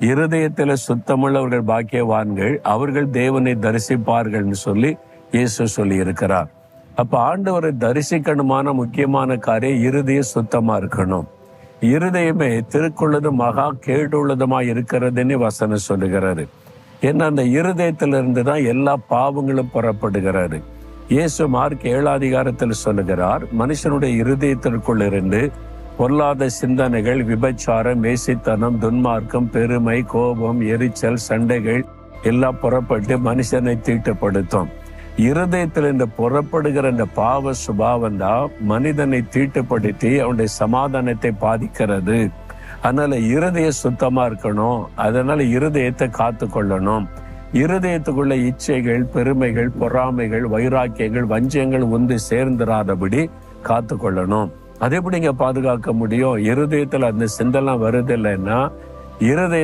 இருதயத்துல சுத்தமுள்ளவர்கள் பாக்கியவான்கள், அவர்கள் தேவனை தரிசிப்பார்கள்னு சொல்லி இயேசு சொல்லி இருக்கிறார். அப்ப ஆண்டவரை தரிசிக்கணுமான முக்கியமான காரியம் இருதயம் சுத்தமா இருக்கணும். இருதயமே திருக்குள்ளதும் மகா கேடுள்ளதுமா இருக்கிறதுன்னு வசனம் சொல்லுகிறாரு. ஏன்னா அந்த இருதயத்திலிருந்து தான் எல்லா பாவங்களும் புறப்படுகிறாரு. இயேசு மார்க் 7 சொல்லுகிறார், மனுஷனுடைய இருதயத்திற்குள் இருந்து பொல்லாத சிந்தனைகள், விபச்சாரம், வேசித்தனம், துன்மார்க்கம், பெருமை, கோபம், எரிச்சல், சண்டைகள் எல்லாம் புறப்பட்டு மனுஷனை தீட்டுப்படுத்தும். இருதயத்தில் இந்த புறப்படுகிற இந்த பாவ சுபாவம் தான் மனிதனை தீட்டுப்படுத்தி அவனுடைய சமாதானத்தை பாதிக்கிறது. அதனால இருதயம் சுத்தமா இருக்கணும். அதனால இருதயத்தை காத்து கொள்ளணும். இருதயத்துக்குள்ள இச்சைகள், பெருமைகள், பொறாமைகள், வைராக்கியங்கள், வஞ்சங்கள் ஒன்று சேர்ந்துராதபடி காத்து கொள்ளணும். அதை எப்படி பாதுகாக்க முடியும்? இருதயத்துல அந்த சிந்தனை வருது இல்லைன்னா இருதய